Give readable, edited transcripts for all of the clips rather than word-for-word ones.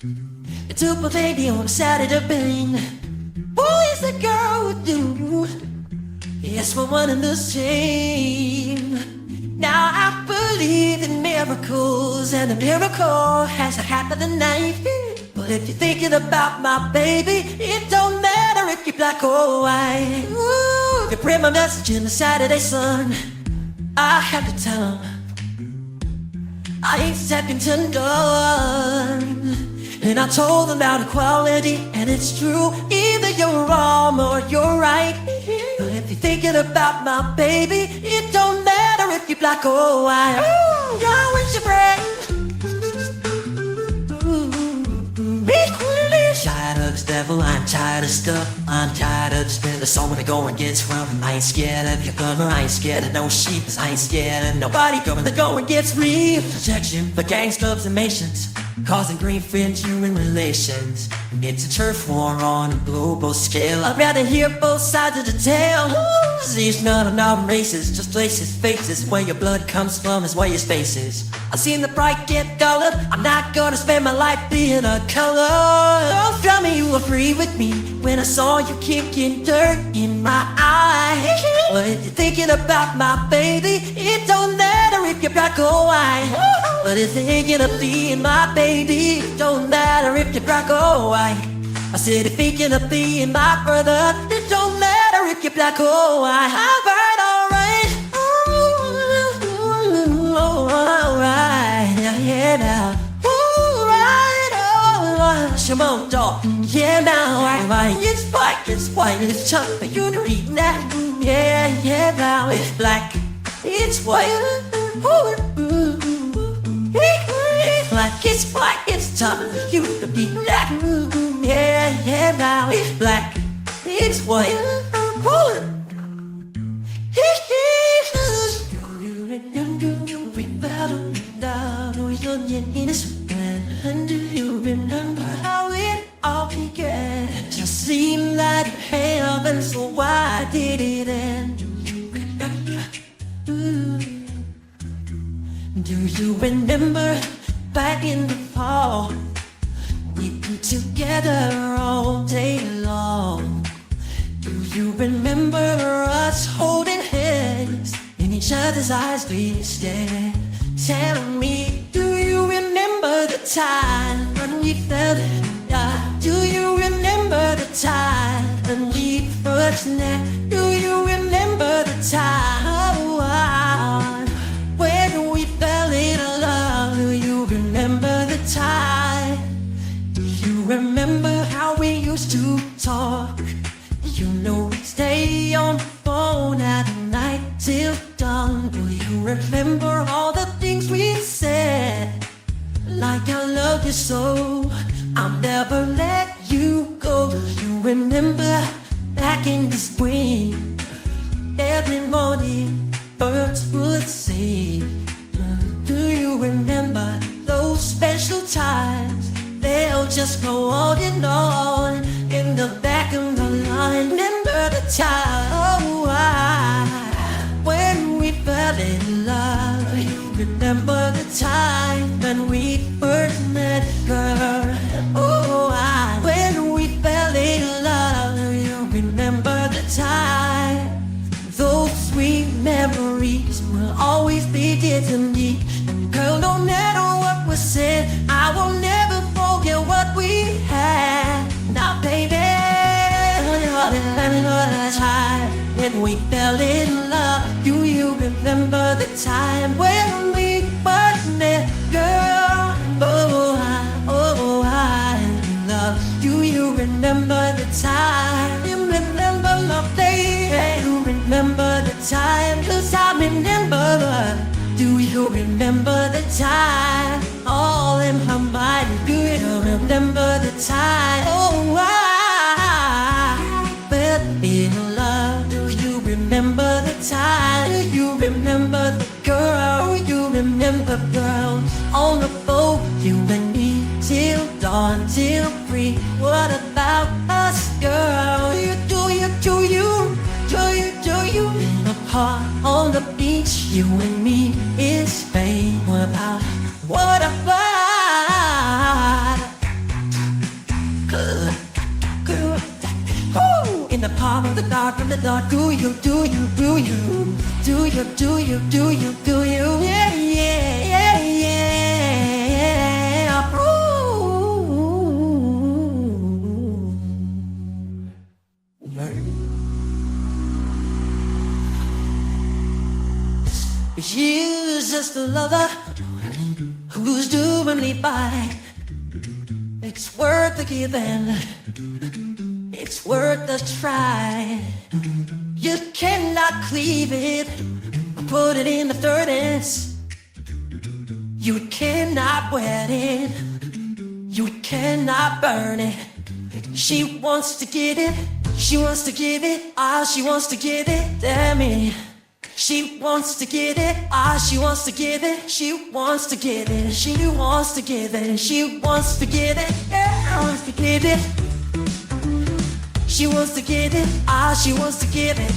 I took my baby on a Saturday bang. Who is the girl with you? Yes, we're one and the same. Now I believe in miracles, and a miracle has to happen tonight. But if you're thinking about my baby, it don't matter if you're black or white. Ooh, if you print my message in the Saturday Sun, I have to tell 'em I ain't second to none. And I told them about equality, and it's true, either you're wrong or you're right. But if you're thinking about my baby, it don't matter if you're black or white. Ooh, God, when's your brain? Tired of this devil, I'm tired of stuff, I'm tired of this there's so many going gets rough. I ain't scared of your gun, I ain't scared of no sheep, I ain't scared of nobody coming, the going gets real. Protection for gangs, clubs, and nations, causing grief in human relations. It's a turf war on a global scale. I'd rather hear both sides of the tale. These none of our races, just places, faces. Where your blood comes from is where your space is. I've seen the bright get duller, I'm not gonna spend my life being a color. Don't tell me you were free with me when I saw you kicking dirt in my eye. But if you're thinking about my baby, it don't matter if you're black or white. But if you're thinking of being my baby, it don't matter if you're black or white. I said if you're thinking of being my brother, it don't matter if you're black or white. Alright, alright. Alright, yeah now. Alright, alright. Come on, dog. Yeah now, alright. It's black, it's white, it's tough for you to read that. Yeah, yeah now. It's black, it's white. Black, it's white, it's tough for you to be black. Yeah, yeah, now it's black, it's white. And do you remember how it all began? Just seemed like heaven, so why did it end? Do you remember back in the fall, we'd be together all day long? Do you remember us holding hands in each other's eyes we stare? Tell me, do you remember the time when we fell in love? Do you remember the time when we first met? Do you remember the time when we fell in love? Do you remember the time? Do you remember how we used to talk? You know we'd stay on the phone at night till dawn. Do you remember all the things we said? Like I love you so, I'll never let you go. Do you remember back in the spring, every morning birds would sing? Do you remember those special times? They'll just go on and on in the back of the line. Remember the time when we fell in love? You remember the time when we first met, girl? When we fell in love, you remember the time? Those sweet memories will always be dear to me. And girl, no matter what was said, I will never forget what we had. Now, baby, the time when we fell in love. Do you remember the time when we first met, girl? I love. Do you remember the time? You remember my baby? You remember the time? 'Cause I remember. Do you remember the time? All in my mind. Do you remember the time? Oh, I fell in love. Do you remember the time? Do you remember the girl? You remember girl on the boat, you and me till dawn, till free. What about us, girl? You in the park on the beach, you and me in Spain. What about start from the dark. Do you, do you, do you, do you, do you, do you, do you, yeah, yeah, yeah, yeah. She's just a lover who's doing me fine. It's worth the giving, it's worth the try. You cannot cleave it, put it in the 30s. You cannot wet it, you cannot burn it. She wants to get it, she wants to give it, ah, she wants to give it, damn it. She wants to get it, ah, she wants to give it, she wants to get it, she wants to give it, she wants to get it, yeah, wants to give it. She wants to get it, ah, she wants to give it.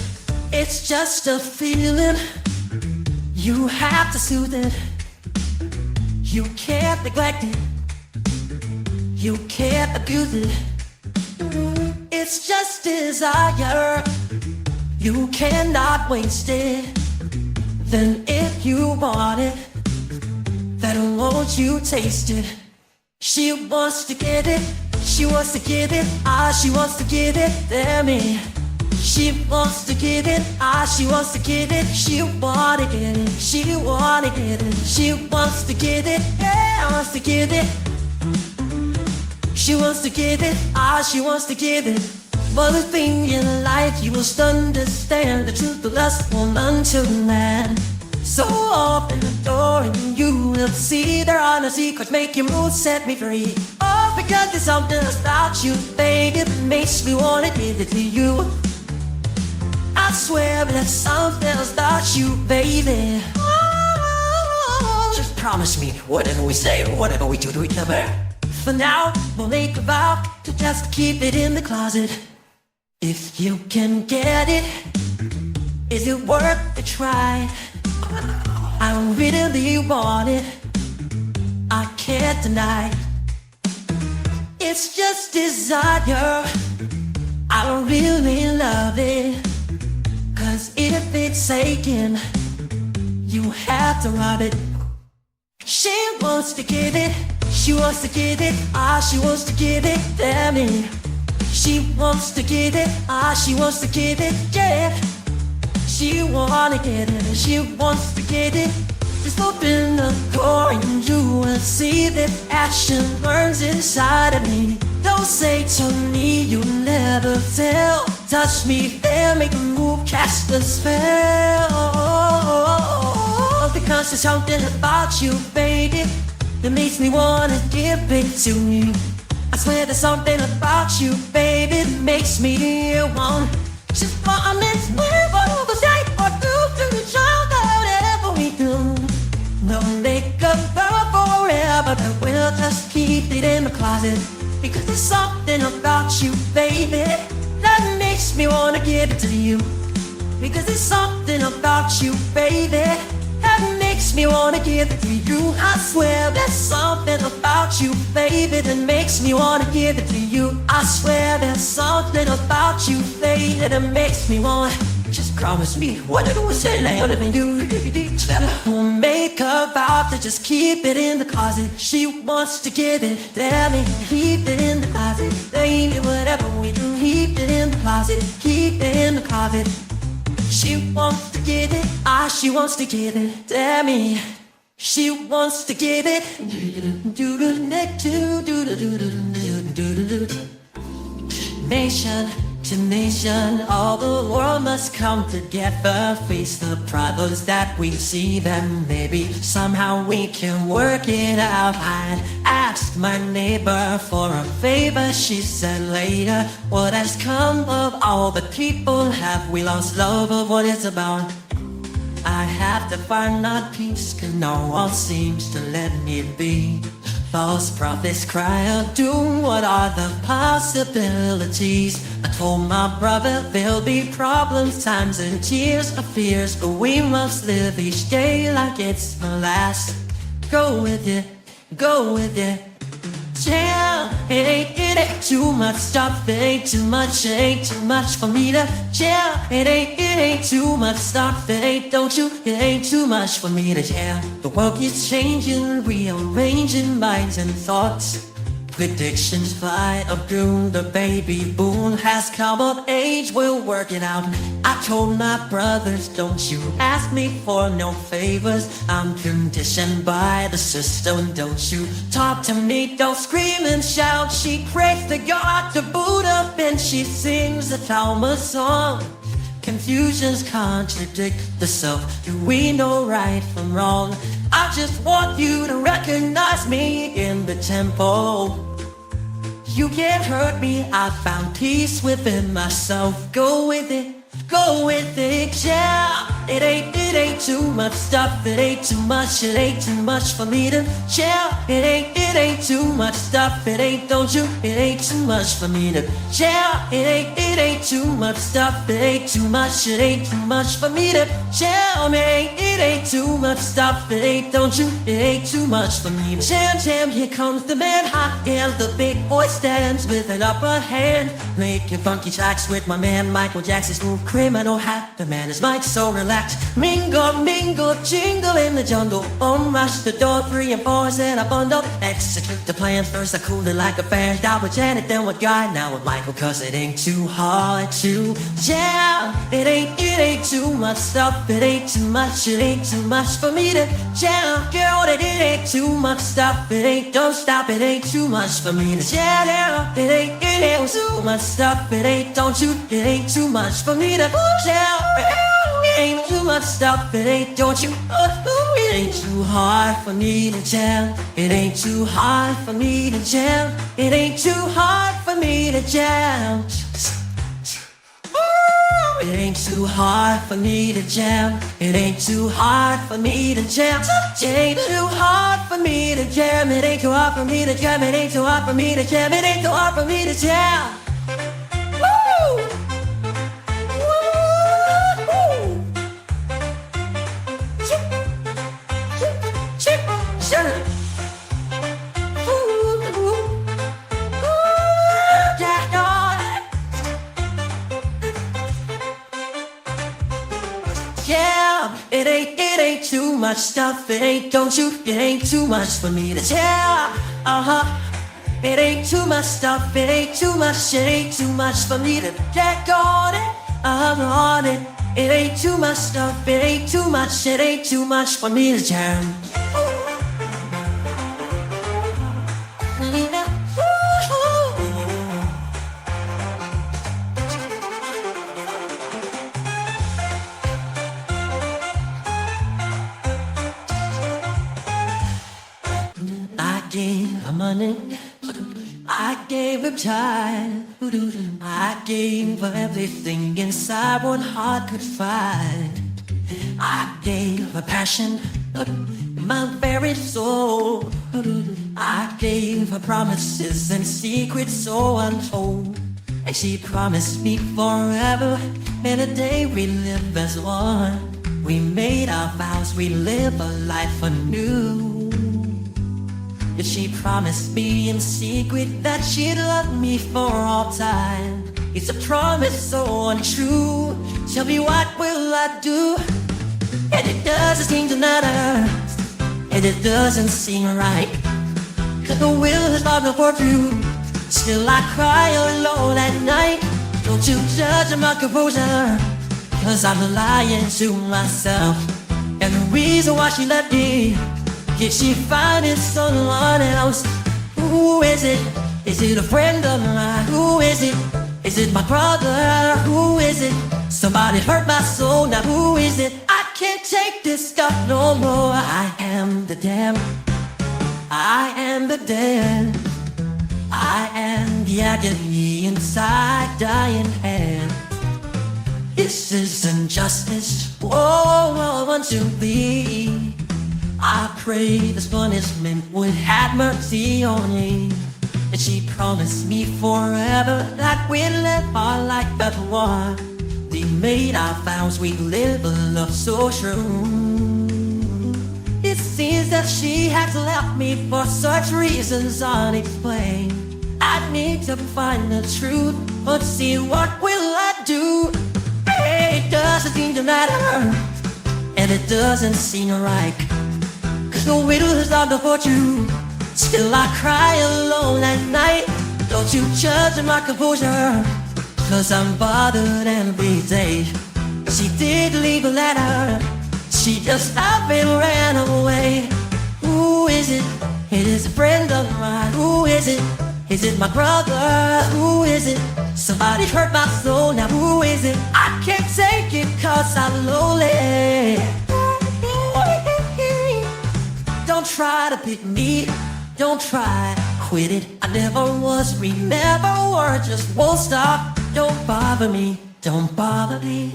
It's just a feeling, you have to soothe it. You can't neglect it, you can't abuse it. It's just desire, you cannot waste it. Then if you want it, then won't you taste it? She wants to get it, she wants to give it, ah, she wants to give it, damn it. She wants to give it, ah, she wants to give it, she wanna get it, she wanna get it, she wants to get it, yeah, wants to give it. She wants to give it, ah, she wants to give it. But the thing in life, you must understand the truth of lust won't until man. So open the door and you will see there are no secrets. Make your move, set me free. Oh, because there's something about you, baby, that makes me wanna give it to you. I swear there's something about you, baby. Oh, just promise me, whatever we say, whatever we do to each other. For now, we'll make a vow to just keep it in the closet. If you can get it, is it worth a try? I really want it, I can't deny. It's just desire, I really love it. Cause if it's aching, you have to rub it. She wants to give it, she wants to give it, ah, she wants to give it, damn it. She wants to give it, ah, she wants to give it, yeah. She wanna get it, she wants to get it. Just open the door and you will see that action burns inside of me. Don't say to me you never tell. Touch me, feel, make a move, cast a spell. Because there's something about you, baby, that makes me wanna give it to you. I swear there's something about you, baby, that makes me want just for a minute, whatever day or two to the child, whatever we do. No makeup forever, but we'll just keep it in the closet. Because there's something about you, baby, that makes me wanna give it to you. Because there's something about you, baby, that makes me wanna give it to you. I swear there's something about you, baby, that makes me wanna give it to you. I swear there's something about you, baby, that makes me wanna. Just promise me what it was say, like what you we'll make a vow to just keep it in the closet. She wants to give it, damn it, keep it in the closet. Baby, whatever we do, keep it in the closet, keep it in the closet. She wants to get it, ah, she wants to get it, damn it. She wants to get it. Nation to nation, all the world must come together. Face the problems that we see, then maybe somehow we can work it out. I asked my neighbor for a favor, she said later, what has come of all the people? Have we lost love of what it's about? I have to find that peace, cause no one seems to let me be. False prophets cry out doom, what are the possibilities? I told my brother there'll be problems, times and tears of fears, but we must live each day like it's the last. Go with it, go with it. Tell it, too much stuff, it ain't too much, it ain't too much for me to share. It ain't too much stuff, it ain't, don't you, it ain't too much for me to share. The world is changing, rearranging minds and thoughts. Predictions fly of doom, the baby boom has come of age, we'll work it out. I told my brothers, don't you ask me for no favors, I'm conditioned by the system, don't you talk to me, don't scream and shout. She prays to God, to Buddha, and she sings the Talmud song. Confusions contradict the self. Do we know right from wrong? I just want you to recognize me in the temple. You can't hurt me, I found peace within myself. Go with it, yeah. It ain't too much stuff, it ain't too much for me to share. It ain't too much stuff, it ain't, don't you, it ain't too much for me to share. It ain't too much stuff, it ain't too much for me to share. It ain't too much stuff, it ain't, don't you, it ain't too much for me to share. Jam, here comes the man hot, and the big boy stands with an upper hand. Making funky tracks with my man Michael Jackson, smooth criminal hat. The man is Mike, so relaxed. Mingle, mingle, jingle in the jungle. Rush the door, 3 and 4 and I bundle. Execute the plan first, I cool it like a fan. Down with Janet, then with Guy, now with Michael, cause it ain't too hard to jam. It ain't too much stuff, it ain't too much for me to jam. Girl, it ain't too much stuff, it ain't, don't stop, it ain't too much for me to jam. It ain't too much stuff, it ain't, don't you, it ain't too much for me to jam. It ain't too much stuff, it ain't, don't you, it ain't too hard for me to jam. It ain't too hard for me to jam. It ain't too hard for me to jam. It ain't too hard for me to jam. It ain't too hard for me to jam. It ain't too hard for me to jam. It ain't too hard for me to jam. It ain't too hard for me to jam. It ain't too hard for me to jam. Woo! Woo! Sure. Yeah, it ain't too much stuff, it ain't, don't you, it ain't too much for me to tell. It ain't too much stuff, it ain't too much for me to get on it. I'm on it. It ain't too much stuff, it ain't too much for me to jam. I gave him money, I gave him time, I gave her everything inside one heart could find. I gave her passion, my very soul. I gave her promises and secrets so untold. And she promised me forever, and a day we live as one. We made our vows, we live a life anew. Yet she promised me in secret that she'd love me for all time. It's a promise so untrue. Tell me, what will I do? And it doesn't seem to matter, and it doesn't seem right. Cause the will has not been for you. Still I cry alone at night. Don't you judge my composure, cause I'm lying to myself. And the reason why she left me, if she finding someone else. Who is it? Is it a friend of mine? Who is it? Is it my brother? Who is it? Somebody hurt my soul, now who is it? I can't take this stuff no more. I am the damned, I am the dead, I am the agony inside dying hand. This is injustice, oh, I want to be. I pray this punishment would have mercy on me. And she promised me forever that we'd live our life as one. We made our vows, we live a love so true. It seems that she has left me for such reasons unexplained. I I need to find the truth, but see, what will I do? It doesn't seem to matter, and it doesn't seem right, 'cause the widow is not the fortune. Still I cry alone at night. Don't you judge my composure, 'cause I'm bothered every day. She did leave a letter, she just up and ran away. Who is it? It is a friend of mine. Who is it? Is it my brother? Who is it? Somebody hurt my soul, now who is it? I can't take it 'cause I'm lonely. Don't try to pick me, don't try, quit it. I never was, we never were, just won't stop. Don't bother me, don't bother me.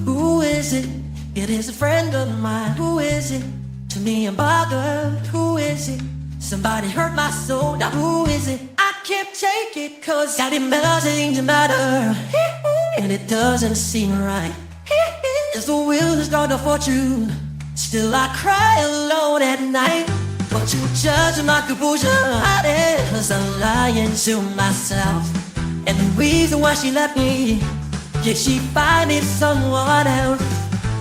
Who is it? It is a friend of mine. Who is it? To me I'm bothered. Who is it? Somebody hurt my soul, now who is it? I can't take it 'cause God, it doesn't seem matter, and it doesn't seem right. As the will is gone to fortune, still I cry alone at night. But you judge my composure, 'cause I'm lying to myself. And the reason why she left me, yeah, she finding someone else.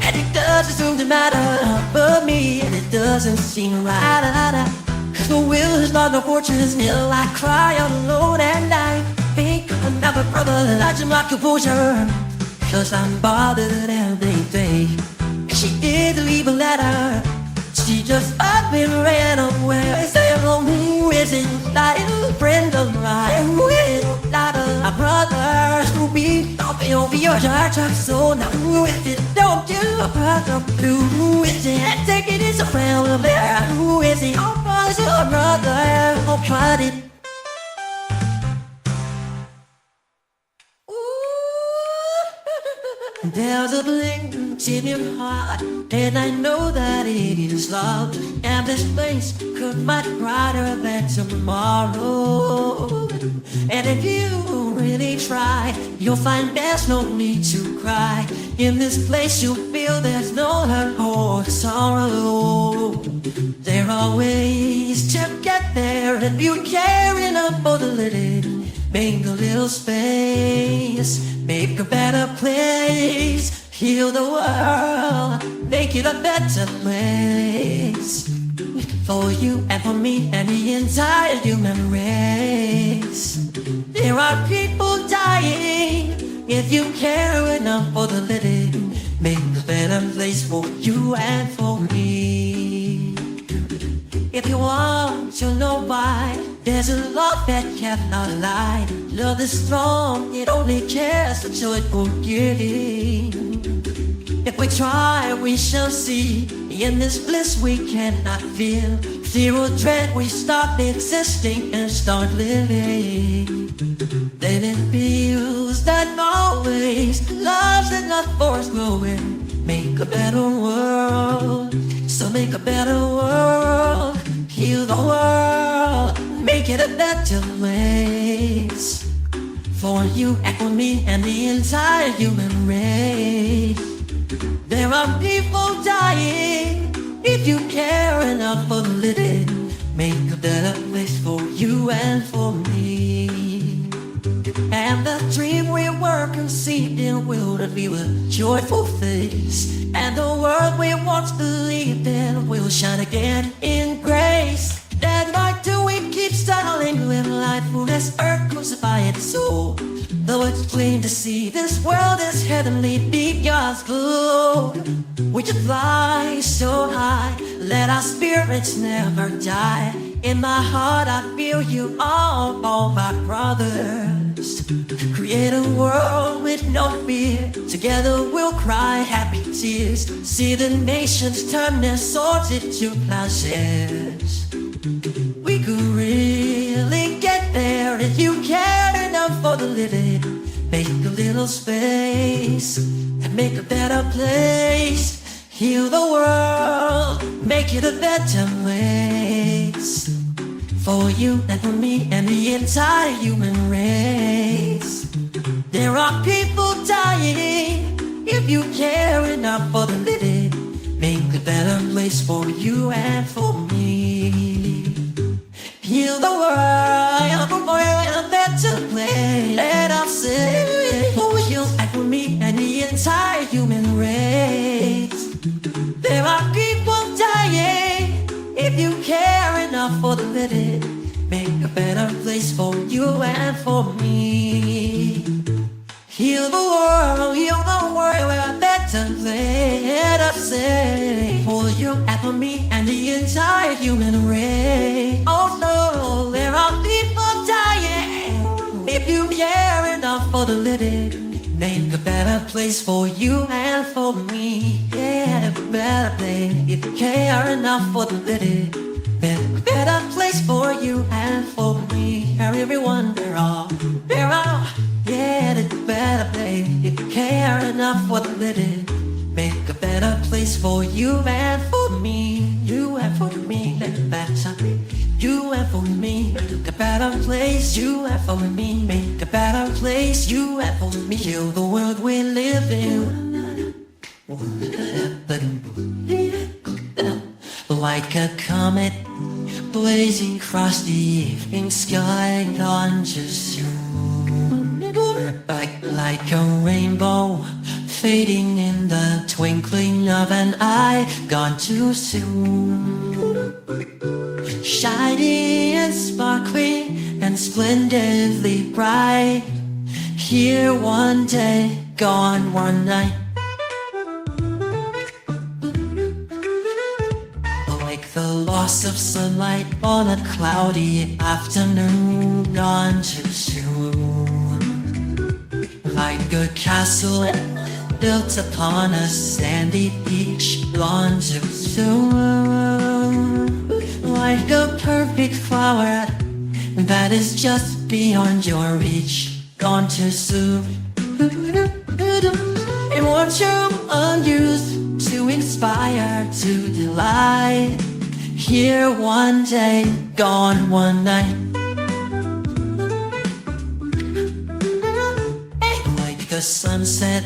And it doesn't seem to matter but me, and it doesn't seem right. 'Cause the will is not the fortune, still I cry alone at night. Think of another brother, like my composure, 'cause I'm bothered every day. She did leave a letter, she just up and ran away. Say, oh, who is it? Not a friend of mine. Who is it? Not a brother. Who be stomping over your heart, so now who is it? Don't you a brother blue? Who is it? Take it, it's a friend of there. Who is it? Oh, it's your brother. Oh, tried it. There's a blink in your heart, and I know that it is love. And this place could much brighter than tomorrow. And if you really try, you'll find there's no need to cry. In this place you'll feel there's no hurt or sorrow. There are ways to get there if you care enough for the living. Make a little space, make a better place. Heal the world, make it a better place. For you and for me and the entire human race. There are people dying. If you care enough for the living, make a better place for you and for me. If you want to know why, there's a love that cannot lie. Love is strong, it only cares for joyful giving. If we try, we shall see. In this bliss we cannot feel. Zero dread, we stop existing and start living. Then it feels that always love's enough for us growing. Make a better world, so make a better world. Heal the world, make it a better place. For you and for me and the entire human race. There are people dying. If you care enough for the living, make a better place for you and for me. And the dream we were conceived in will be with joyful face. And the world we once believed in will shine again in grace. That night do we keep struggling with life, for this earth crucified soul. Though it's plain to see this world is heavenly, deep God's glow. We just fly so high, let our spirits never die. In my heart I feel you all my brothers. Create a world with no fear, together we'll cry happy tears. See the nations turn their swords into plowshares. We could really get there if you care enough for the living. Make a little space and make a better place. Heal the world, make it a better place. For you and for me and the entire human race. There are people dying. If you care enough for the living, make a better place for you and for me. Heal the world. make a better place for you and for me. Heal the world with a better place. Let us say for you and for me and the entire human race. Oh no, there are people dying. If you care enough for the living, make a better place for you and for me. Yeah, a better place. If you care enough for the living, make a better place for you and for me. Everyone, they're all. Yeah, it's a better place. If you care enough for the living, make a better place for you and for me. You and for me, make a better. You and for me, make a better place. You and for me, make a better place. You and for me, heal the world we live in. Like a comet blazing across the evening sky, gone too soon. Like a rainbow fading in the twinkling of an eye, gone too soon. Shiny and sparkling and splendidly bright, here one day, gone one night. Like the loss of sunlight on a cloudy afternoon, gone too soon. Like a castle built upon a sandy beach, gone too soon. Like a perfect flower that is just beyond your reach, gone too soon. And what you're unused to inspire, to delight, here one day, gone one night. The sunset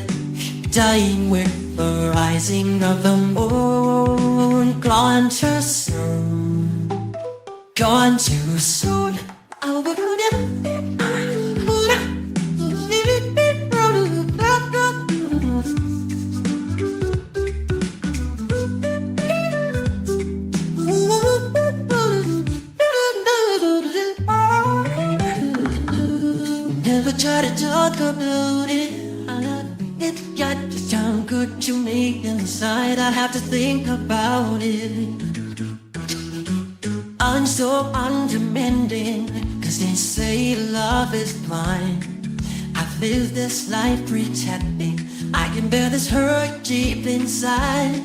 dying with the rising of the moon, gone too soon, gone too soon. Never try to talk about it. It got to sound good to me inside. I have to think about it. I'm so undemanding, cause they say love is blind. I've lived this life pretending I can bear this hurt deep inside.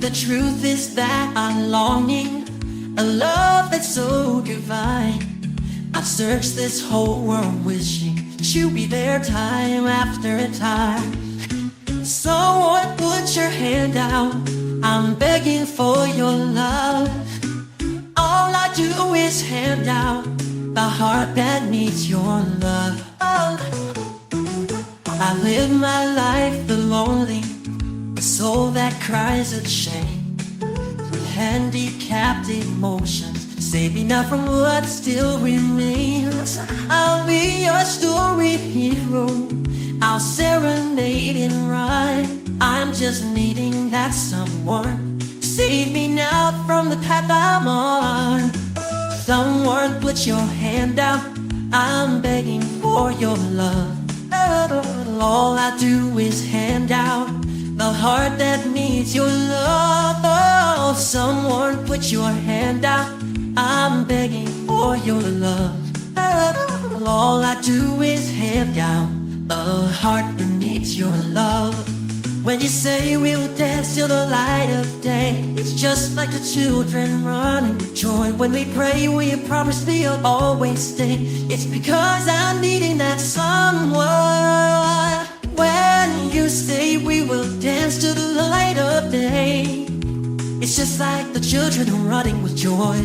The truth is that I'm longing a love that's so divine. I've searched this whole world wishing she'll be there time after time. Someone put your hand out, I'm begging for your love. All I do is hand out the heart that needs your love. I live my life the lonely, the soul that cries at shame. Handicapped emotions save me not from what still remains. I'll be your story hero, I'll serenade and rhyme. I'm just needing that someone to save me now from the path I'm on. Someone put your hand out, I'm begging for your love. All I do is hand out the heart that needs your love. Oh, someone put your hand out, I'm begging for your love. All I do is hand out the heart that needs your love. When you say we'll dance till the light of day, it's just like the children running with joy. When we pray, we promise we'll always stay. It's because I'm needing that someone. When you say we will dance till the light of day, it's just like the children running with joy.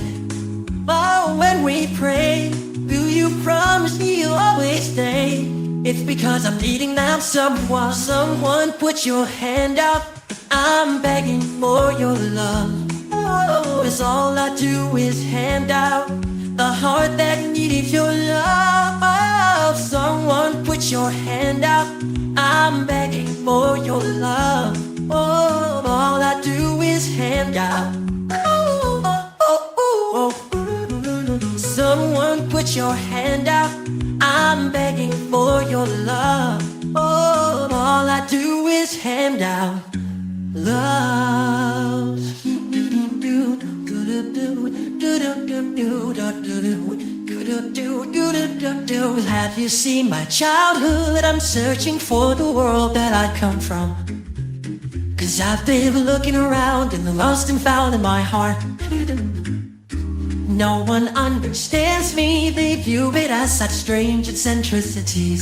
Oh, when we pray, will you promise me you'll always stay? It's because I'm needing that someone. Someone put your hand out, I'm begging for your love. Oh, it's all I do is hand out the heart that needed your love. Oh, someone put your hand out, I'm begging for your love. Oh, all I do is hand out. Someone Don't put your hand out, I'm begging for your love. Oh, all I do is hand out love. Have you seen my childhood? I'm searching for the world that I come from. 'Cause I've been looking around and the lost and found in my heart. No one understands me, they view it as such strange eccentricities.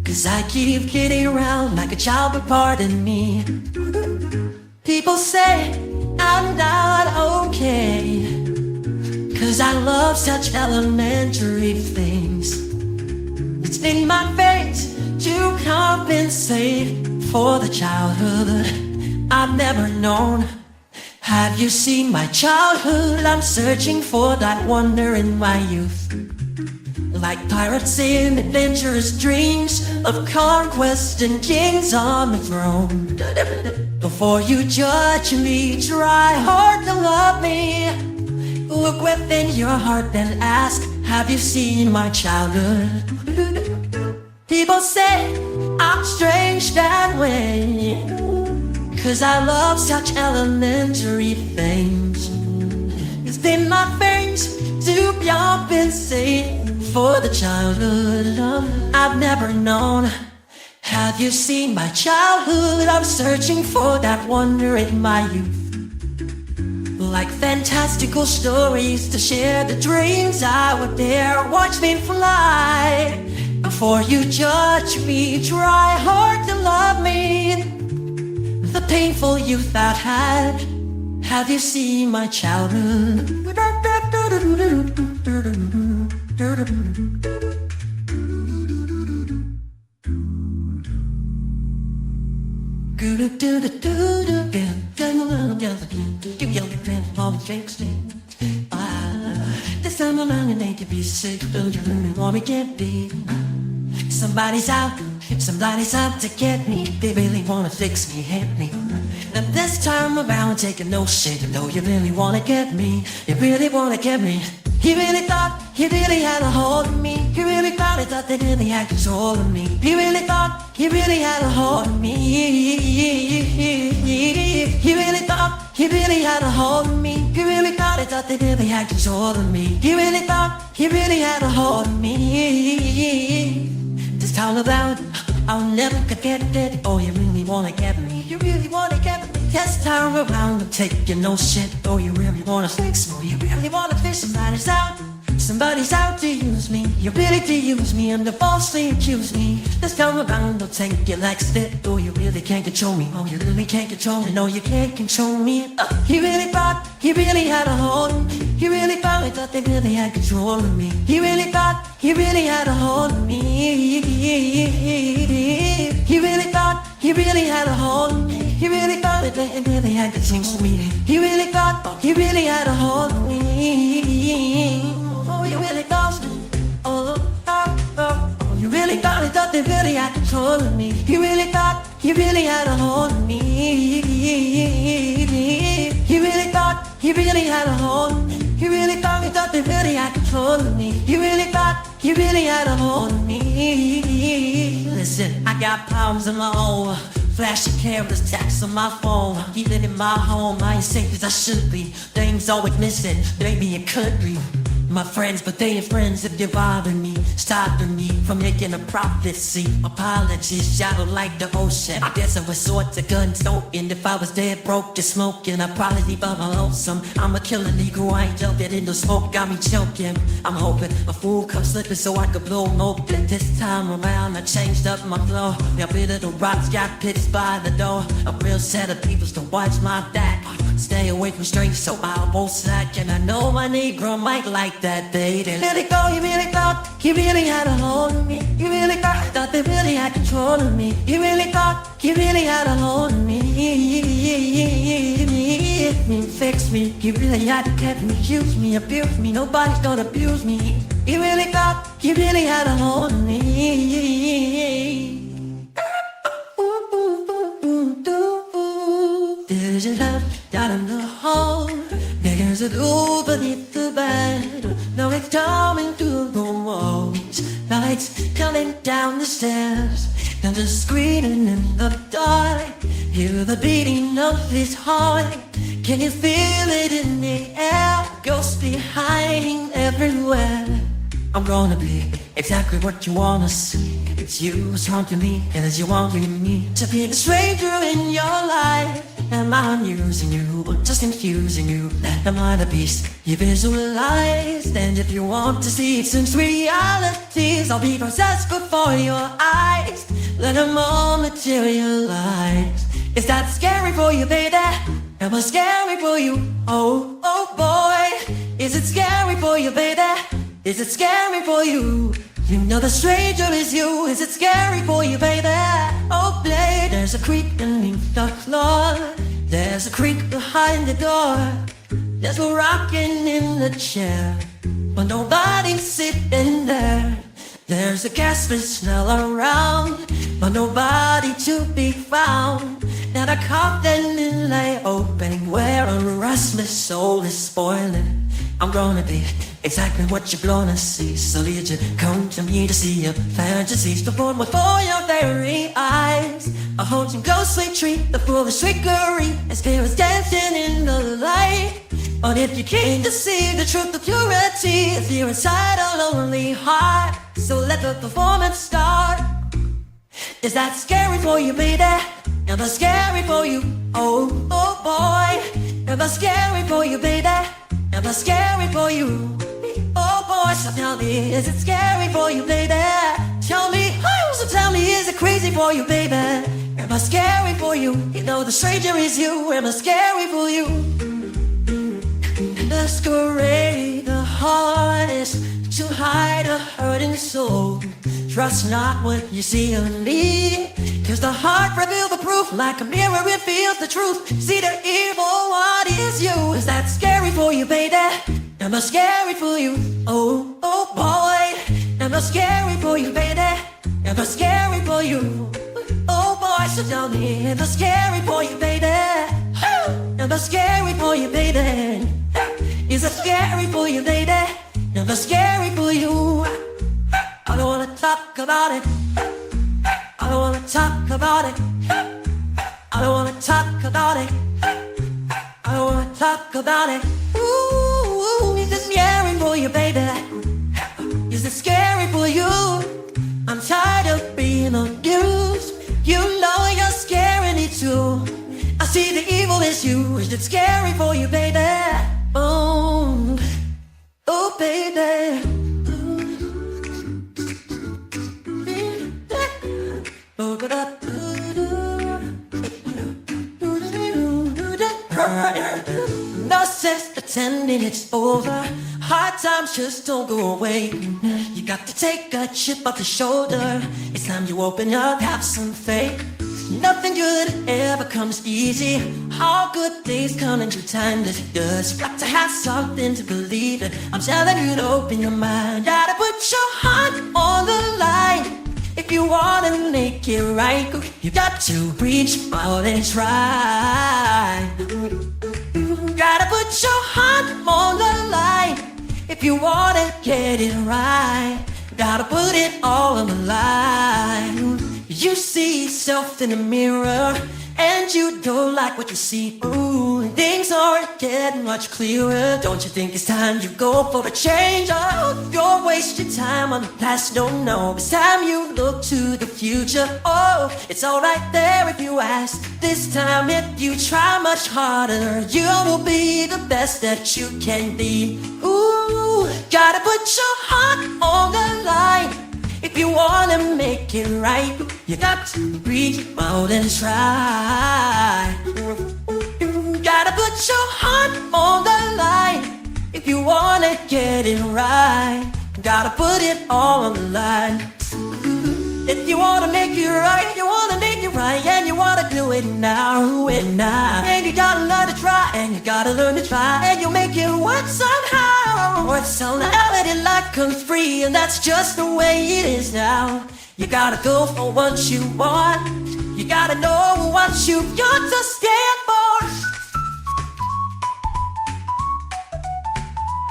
'Cause I keep kidding around like a child, but pardon me. People say I'm not okay, 'cause I love such elementary things. It's in my fate to compensate for the childhood I've never known. Have you seen my childhood? I'm searching for that wonder in my youth. Like pirates in adventurous dreams of conquest and kings on the throne. Before you judge me, try hard to love me. Look within your heart and ask, have you seen my childhood? People say I'm strange that way, 'cause I love such elementary things. It's in my fate to compensate for the childhood I've never known. Have you seen my childhood? I'm searching for that wonder in my youth. Like fantastical stories to share the dreams I would dare. Watch me fly. Before you judge me, try hard to love me. The painful youth I've had. Have you seen my childhood? This time around it ain't to be sick, don't you want me get deep? Somebody's out to get me. They really wanna fix me, hit me. And this time around, taking no shit. No, you really wanna get me. You really wanna get me. He really thought he really had a hold of me. He really thought they really had control of me. He really thought he really had a hold of me. He really thought he really had a hold of me. He really thought they really had control of me. He really thought he really had a hold of me. This time around, I'll never forget it. Oh, you really wanna get me. You really wanna get me. This time around, I'm taking no shit. Oh, you really wanna fix me. You really wanna fish. Somebody's out. Somebody's out to use me. You really to use me and to falsely accuse me. This time around, I'll take you like spit. Oh, you really can't control me. Oh, you really can't control me. No, you can't control me. He really thought he really had a hold of me. He really thought they really had control of me. He really thought he really had a hold of me. He really thought he really had a hold of me. He really thought they really had control of me. He really thought he really had a hold of me. Oh, you really thought, you really thought they really had control of me. You really thought he really had a hold of me. He really thought he really had a hold of me. He really thought they really had control of me. He really thought he really had a hold of me. Listen, I got problems of my own. Flashy cameras, tax on my phone. Keep it in my home, I ain't safe as I should be. Things always missing, maybe it could be my friends, but they ain't friends if you're bothering me, stopping me from making a prophecy. Apologies, shallow like the ocean. I guess I was sort of gun smoking. If I was dead broke, just smoking, I'd probably be by my lonesome. I'm a killer Negro, I ain't jumping in the smoke, got me choking. I'm hoping a fool comes slipping so I could blow them open. This time around, I changed up my flow. A bit of the rocks got pitched by the door. A real set of people to watch my back. Stay away from strangers so I won't slack. And I know my Negro might like that, baby. Let it go, you really thought he really had a hold of me. You really thought they really had control of me. You really thought he really had a hold of me. Fix me, he really had to get me, use me, abuse me. Nobody's gonna abuse me. You really thought he really had a hold of me. There's a love down in the hole. There's a door beneath the bed. No, it Lights coming through the walls, lights coming down the stairs. And the screaming in the dark, hear the beating of his heart. Can you feel it in the air? Ghosts be hiding everywhere. I'm gonna be exactly what you wanna see. It's you who's haunting me, and it's you wanting me to be the stranger in your life. Am I amusing you, or just confusing you? Am I the beast you visualized? And if you want to see since realities, I'll be possessed before your eyes. Let them all materialize. Is that scary for you, baby? Am I scary for you? Oh, oh boy. Is it scary for you, baby? Is it scary for you? You know the stranger is you. Is it scary for you, baby? Oh, babe, there's a creak beneath the floor. There's a creak behind the door. There's a rocking in the chair, but nobody's sitting there. There's a gasping smell around, but nobody to be found. Now the coffin lay open where a restless soul is spoiling. I'm gonna be exactly what you're gonna see. So lead you, come to me to see your fantasies perform before your very eyes. A haunting ghostly treat, the foolish trickery, and spirits dancing in the light. But if you came to see the truth of purity, if you're inside a lonely heart, so let the performance start. Is that scary for you, baby? Am I scary for you? Oh, oh boy. Am I scary for you, baby? Am I scary for you? Oh boy, so tell me, is it scary for you, baby? Tell me, so tell me, is it crazy for you, baby? Am I scary for you? You know the stranger is you. Am I scary for you? Masquerade the hardest to hide a hurting soul. Trust not what you see on me, 'cause the heart reveals the proof. Like a mirror it reveals the truth. See the evil, what is you? Is that scary for you, baby? Am I scary for you? Oh, oh boy. Am I scary for you, baby? Am I scary for you? Oh boy, so tell me, am I scary for you, baby? Am I scary for you, baby? Is it scary for you, baby? Am I scary for you? I don't wanna talk about it. I don't wanna talk about it. I don't wanna talk about it. I don't wanna talk about it. Ooh, is it scary for you, baby? Is it scary for you? I'm tired of being abused. You know you're scaring me too. I see the evil is you. Is it scary for you, baby? Oh, oh, baby. No sense pretending it's over. Hard times just don't go away. You got to take a chip off your shoulder. It's time you open up, have some faith. Nothing good ever comes easy. All good things come in due time. That it does. Got to have something to believe in. I'm telling you to open your mind. Gotta put your heart on the line. If you wanna make it right, you got to reach out and try. Gotta put your heart on the line. If you wanna get it right, gotta put it all on the line. You see yourself in the mirror, and you don't like what you see. Ooh, things aren't getting much clearer. Don't you think it's time you go for a change? Oh, you're wasting time on the past, don't know. It's time you look to the future. Oh, it's all right there if you ask. This time if you try much harder, you will be the best that you can be. Ooh, gotta put your heart on the line. If you wanna make it right, you got to reach out and try. Gotta put your heart on the line. If you wanna get it right, gotta put it all on the line. If you wanna make it right, you wanna make it right, and you wanna do it now, do it now. And you gotta learn to try, and you gotta learn to try, and you'll make it work somehow. Work somehow, and luck comes free, and that's just the way it is now. You gotta go for what you want. You gotta know what you've got to stand for.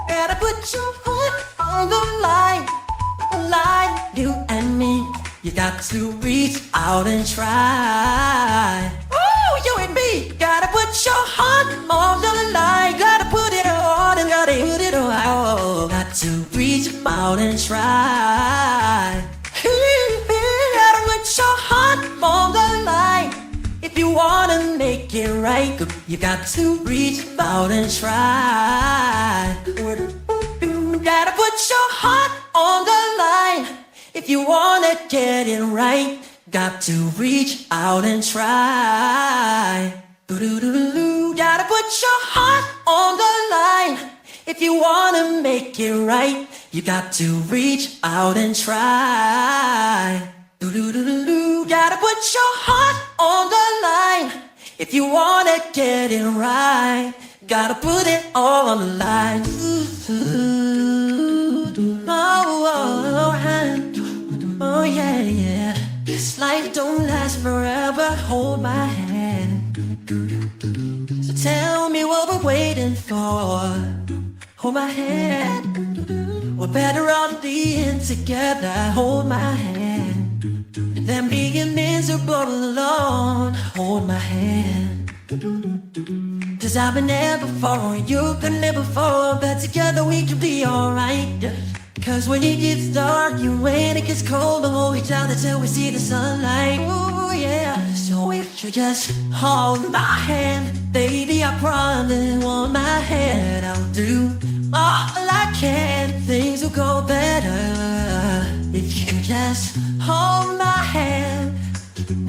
Gotta put your foot on the line, you and me. You got to reach out and try. Oh, you and me, gotta put your heart on the line. Gotta put it on and gotta put it on. Oh, got to reach out and try. Gotta put your heart on the line. If you wanna make it right, you got to reach out and try. Gotta put your heart on the line. If you wanna get it right, got to reach out and try. Gotta put your heart on the line. If you wanna make it right, you got to reach out and try. Gotta put your heart on the line. If you wanna get it right, gotta put it all on the line. Oh yeah, yeah. This life don't last forever. Hold my hand. So tell me what we're waiting for. Hold my hand. We're better off being together. Hold my hand than being miserable alone. Hold my hand. 'Cause I've been there before, you've been there before, but together we can be alright. 'Cause when it gets dark, you when it gets cold, we'll hold each other till we see the sunlight. Ooh yeah. So if you just hold my hand, baby, I promise, hold my hand, I'll do all I can. Things will go better if you just hold my hand.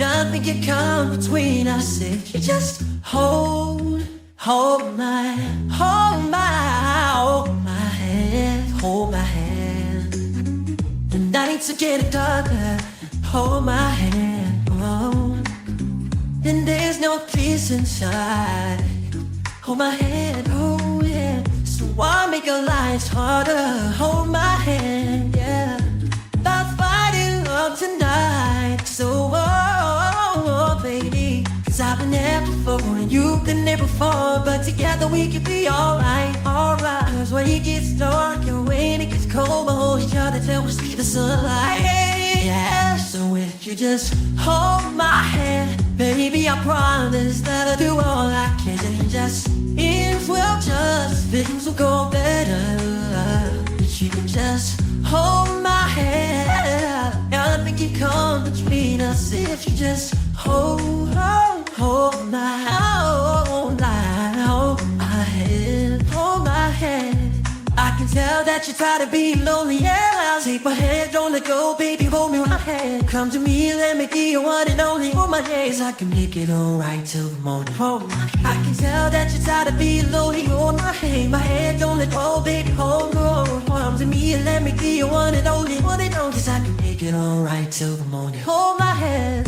Nothing can come between us if you just hold my hand, hold my hand. And I need to get it darker, hold my hand, oh. And there's no peace inside, hold my hand, oh yeah. So why make our lives harder, hold my hand, yeah. About fighting up tonight, so oh, baby. 'Cause I've been there before and you've been there before, but together we can be alright, alright. 'Cause when it gets dark and when it gets cold, we'll hold each other till we see the sunlight. Yeah, so if you just hold my hand, baby, I promise that I'll do all I can. And just, things will go better. If you just hold my hand, nothing can come between us if you just hold my hand, hold my hand. I can tell that you're tired of being lonely, yeah. Take my hand, don't let go, baby, hold me my hand. Come to me, let me be your one and only. Hold my days, I can make it alright till the morning. Hold my hand. I can tell that you're tired of being lonely, hold my hand, don't let go, baby, hold on. Come to me and let me be your one and only. 'Cause I can make it alright till the morning. Hold my hand,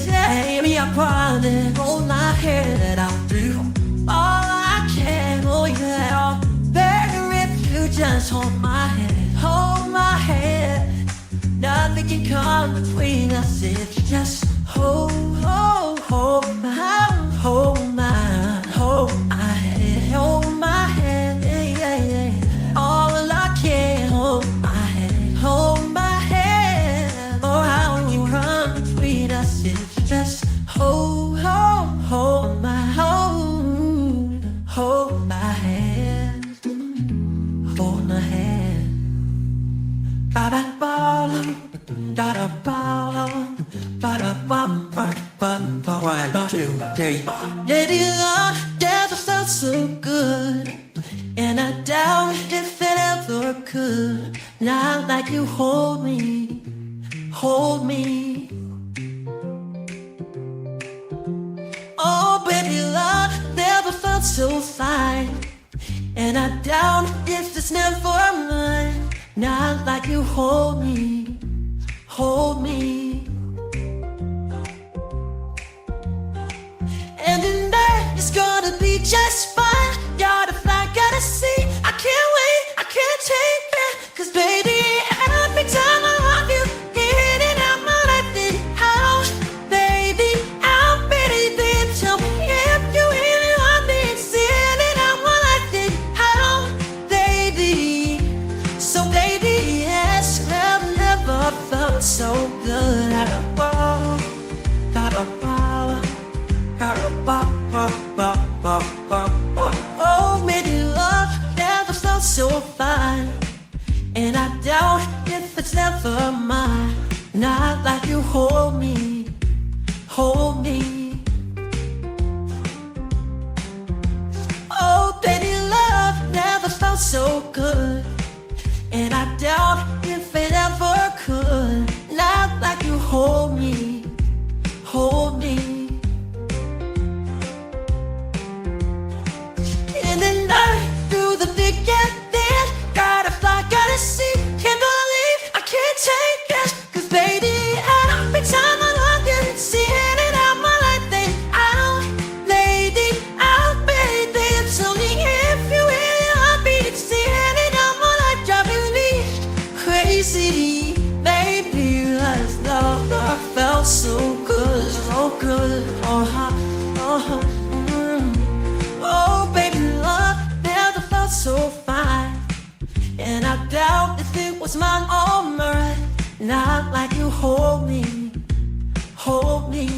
yeah, baby, I promise. Hold my hand, that I'll do all I can, oh yeah. Better if you just hold my hand. Nothing can come between us if you just hold my hand, hold my hand, yeah, yeah. All I can, hold my hand. Oh, how you run between us if you just hold my hand, hold my hand. Ba da ba da da ba ba da ba ba ba ba. 1, 2, 3. Yeah, it felt so good, and I doubt if it ever could. Not like you hold me. Oh, baby, love never felt so fine, and I doubt if it's never mine. Not like you hold me. And tonight it's gonna be just fine. You're the fly, gotta see. I can't wait, I can't take it. 'Cause baby, every time I love you, in and out my life, then how, baby, how pretty then tell me if you really want me. It's in and out my life, then how, baby. so good. I got ball, got a ball, got a ball, oh, maybe love never felt so fine, and I doubt if it's never mine. Not like you hold me, hold me. Oh, baby, love never felt so good, and I doubt if it ever could. Not like you hold me, hold me. In the night, through the thick and thin, gotta fly, gotta see, can't believe I can't take it. 'Cause baby, every time I look and see it out my life, then out, lady, out, baby. It's only if you really want me to see it out my life, driving me crazy. Baby, last love, I felt so good, so good. Oh, baby, love never felt so fine, and I doubt if it was mine or mine. Not like you hold me, hold me.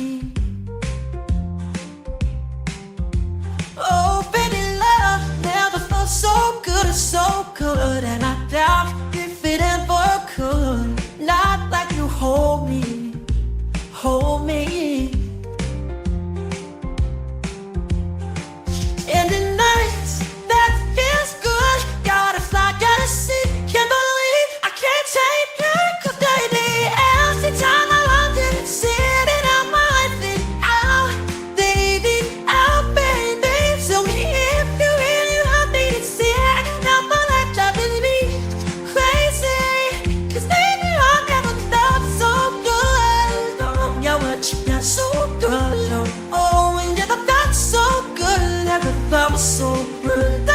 Oh, baby, love never felt so good, so good, and I doubt if it ever could. Not like you hold me, hold me. In the nights that feels good, gotta fly, gotta see, can't believe I can't take it. 'Cause baby, every time I want to see it out my life, then out, baby, out, baby. So if you really want me to see it out my life, driving me crazy. 'Cause baby, I never felt so good. Oh, yeah, what you got so good. Oh, and never felt so good, never felt so good.